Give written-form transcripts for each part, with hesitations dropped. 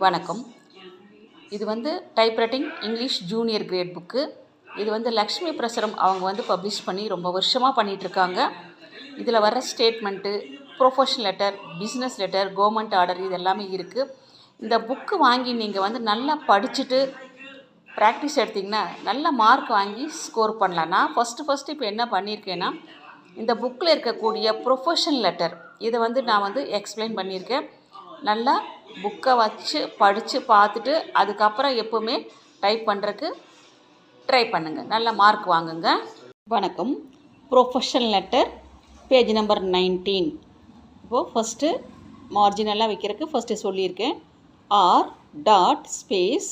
வணக்கம். இது typewriting English junior great book. இது லக்ஷ்மி பிரசுரம் அவங்க பப்ளிஷ் பண்ணி ரொம்ப வருஷமாக பண்ணிகிட்ருக்காங்க. இதில் வர statement, professional letter, business letter, government order இது எல்லாமே இருக்குது. இந்த புக்கு வாங்கி நீங்கள் நல்லா படிச்சுட்டு ப்ராக்டிஸ் எடுத்திங்கன்னா நல்ல மார்க் வாங்கி ஸ்கோர் பண்ணலாம். நான் ஃபஸ்ட்டு இப்போ என்ன பண்ணியிருக்கேன்னா, இந்த புக்கில் இருக்கக்கூடிய ப்ரொஃபஷனல் லெட்டர் இதை நான் எக்ஸ்பிளைன் பண்ணியிருக்கேன். நல்லா புக்கை வச்சு படித்து பார்த்துட்டு அதுக்கப்புறம் எப்போவுமே டைப் பண்ணுறதுக்கு ட்ரை பண்ணுங்கள். நல்ல மார்க் வாங்குங்க. வணக்கம். Professional letter page number 19. இப்போது ஃபஸ்ட்டு மார்ஜினெல்லாம் வைக்கிறதுக்கு ஃபஸ்ட்டு சொல்லியிருக்கேன். ஆர் டாட் ஸ்பேஸ்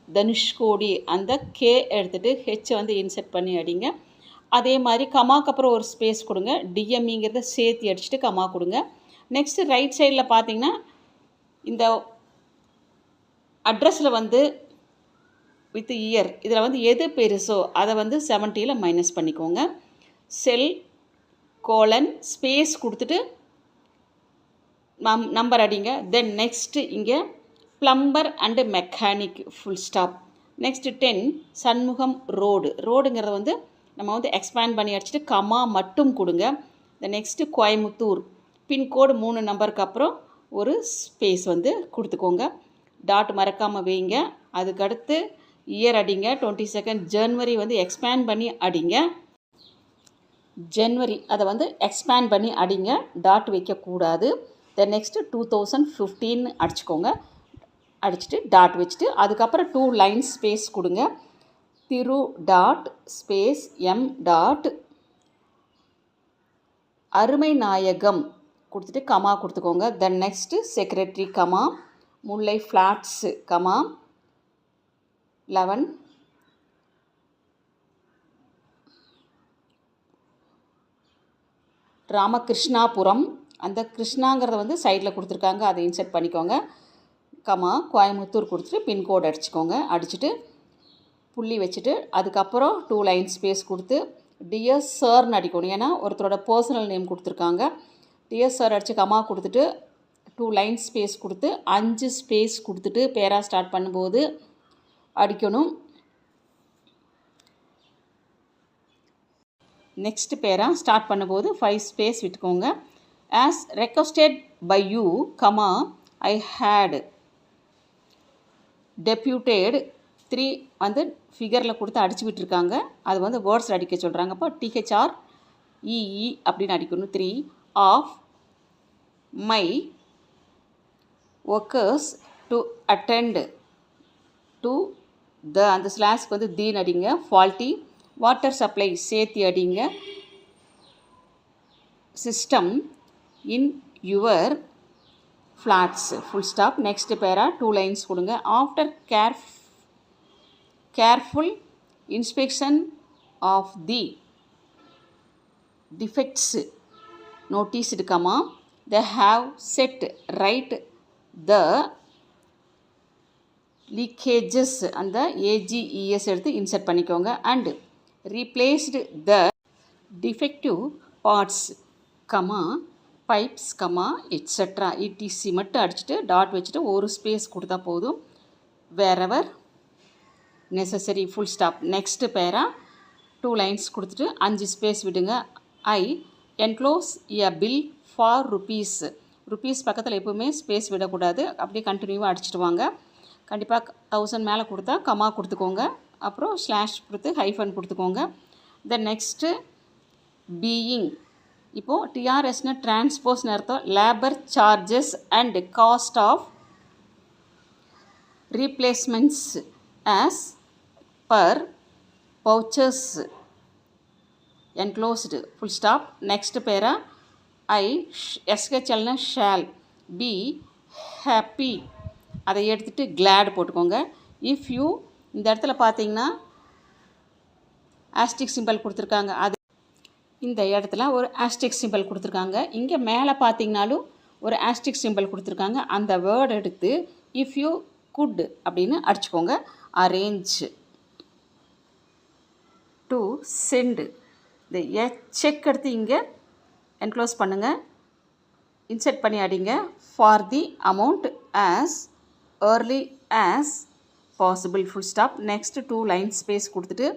தனுஷ்கோடி அந்த கே எடுத்துகிட்டு ஹெச்சை இன்செர்ட் பண்ணி அடிங்க. அதே மாதிரி கமாக்கு அப்புறம் ஒரு ஸ்பேஸ் கொடுங்க. டிஎம்இங்கிறத சேர்த்து அடிச்சுட்டு கமா கொடுங்க. நெக்ஸ்ட்டு ரைட் சைடில் பார்த்தீங்கன்னா இந்த அட்ரஸில் வித் இயர் இதில் எது பெருசோ அதை 70 மைனஸ் பண்ணிக்கோங்க. செல் கோலன் ஸ்பேஸ் கொடுத்துட்டு நம்பர் அடிங்க. தென் நெக்ஸ்ட்டு இங்கே plumber and mechanic full stop. Next 10 Shanmugam ரோடுங்கிறத நம்ம எக்ஸ்பேண்ட் பண்ணி அடிச்சுட்டு கமா மட்டும் கொடுங்க. இந்த நெக்ஸ்ட்டு கோயமுத்தூர் பின்கோடு 3 நம்பருக்கு அப்புறம் ஒரு ஸ்பேஸ் கொடுத்துக்கோங்க. டாட் மறக்காமல் வைங்க. அதுக்கடுத்து இயர் அடிங்க. 22 ஜனவரி எக்ஸ்பேண்ட் பண்ணி அடிங்க. ஜனவரி அதை எக்ஸ்பேண்ட் பண்ணி அடிங்க. டாட் வைக்கக்கூடாது. Then next 2015 அடிச்சுக்கோங்க. அடிச்சுட்டு டாட் வச்சுட்டு அதுக்கப்புறம் 2 லைன்ஸ் ஸ்பேஸ் கொடுங்க. திரு டாட் ஸ்பேஸ் எம் டாட் அருமை நாயகம் கொடுத்துட்டு கமா கொடுத்துக்கோங்க. தென் நெக்ஸ்ட்டு செக்ரட்டரி கமா முல்லை ஃப்ளாட்ஸு கமா 11 ராமகிருஷ்ணாபுரம் அந்த கிருஷ்ணாங்கிறத சைடில் கொடுத்துருக்காங்க, அதை இன்செர்ட் பண்ணிக்கோங்க. கமா கோயமுத்தூர் கொடுத்துட்டு பின்கோடு அடிச்சுக்கோங்க. அடிச்சுட்டு புள்ளி வச்சுட்டு அதுக்கப்புறம் 2 லைன் ஸ்பேஸ் கொடுத்து டியர் சார்னு அடிக்கணும். ஏன்னா ஒருத்தரோட பர்சனல் நேம் கொடுத்துருக்காங்க. டியர் சார் அடித்து கமா கொடுத்துட்டு 2 லைன் ஸ்பேஸ் கொடுத்து 5 ஸ்பேஸ் கொடுத்துட்டு பேரா ஸ்டார்ட் பண்ணும்போது அடிக்கணும். நெக்ஸ்ட் பேரா ஸ்டார்ட் பண்ணும்போது 5 ஸ்பேஸ் விட்டுக்கோங்க. As requested by you comma I had deputed 3 ஃபிகரில் கொடுத்து அடிச்சு விட்டுருக்காங்க. அது வேர்ட்ஸ் அடிக்க சொல்கிறாங்க. அப்போ டிஹெச்ஆர் இஇ அப்படின்னு அடிக்கணும். 3 of my workers to attend to the அந்த ஸ்லாஸ்க்கு தீன் அடிங்க. ஃபால்ட்டி வாட்டர் சப்ளை சேர்த்தி அடிங்க. System in your flats full stop. Next para 2 lines கொடுங்க. After careful inspection of the defects noticed comma they have set right the leakages அந்த AGES எடுத்து insert பண்ணிக்கோங்க. and replaced the defective parts comma pipes comma etc etc மட்டும் அடிச்சுட்டு dot வச்சுட்டு ஒரு space கொடுத்தா போதும். wherever necessary full stop. next பேரா 2 லைன்ஸ் கொடுத்துட்டு 5 ஸ்பேஸ் விடுங்க. I enclose a bill for rupees பக்கத்தில் எப்போவுமே ஸ்பேஸ் விடக்கூடாது. அப்படியே கண்டினியூவாக அடிச்சுட்டு வாங்க. கண்டிப்பாக 1000 மேலே கொடுத்தா கமா கொடுத்துக்கோங்க. அப்புறம் ஸ்லாஷ் கொடுத்து ஹைஃபன் கொடுத்துக்கோங்க. தென் நெக்ஸ்ட்டு பீயிங் இப்போது டிஆர்எஸ்னு டிரான்ஸ்போஸ்னு அர்த்தம். Labour charges and cost of replacements as per vouchers enclosed full stop. next para I SHLனா shall be happy அதை எடுத்துகிட்டு glad போட்டுக்கோங்க. if you இந்த இடத்துல பார்த்தீங்கன்னா ஆஸ்டிக் சிம்பிள் கொடுத்துருக்காங்க. அது இந்த இடத்துல ஒரு ஆஸ்டிக் சிம்பிள் கொடுத்துருக்காங்க. இங்கே மேலே பார்த்தீங்கனாலும் ஒரு ஆஸ்டிக் சிம்பிள் கொடுத்துருக்காங்க. அந்த வேர்டு எடுத்து if you could அப்படின்னு அடிச்சுக்கோங்க. arrange to send இந்த செக் எடுத்து இங்கே என்க்ளோஸ் பண்ணுங்கள். இன்செர்ட் பண்ணி அடிங்க. For the amount as early as possible full stop. next 2 line space கொடுத்துட்டு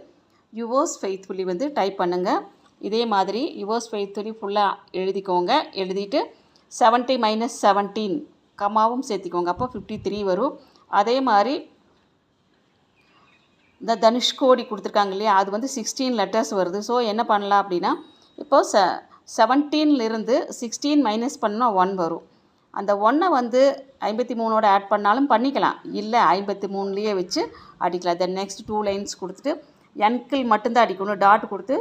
yours faithfully வந்து டைப் பண்ணுங்கள். இதே மாதிரி yours faithfully ஃபுல்லாக எழுதிக்கோங்க. எழுதிட்டு 70 மைனஸ் 17 கமாவும் சேர்த்திக்கோங்க. அப்போ 53 வரும். அதே மாதிரி இந்த தனுஷ்கோடி கொடுத்துருக்காங்க இல்லையா, அது வந்து 16 லெட்டர்ஸ் வருது. ஸோ என்ன பண்ணலாம் அப்படின்னா, இப்போது 17லிருந்து 16 மைனஸ் பண்ணால் 1 வரும். அந்த 1 வந்து 53ஓட ஆட் பண்ணாலும் பண்ணிக்கலாம், இல்லை 53லேயே வச்சு அடிக்கலாம். தென் நெக்ஸ்ட் 2 லைன்ஸ் கொடுத்துட்டு என்கிள் மட்டும்தான் அடிக்கணும். டாட் கொடுத்து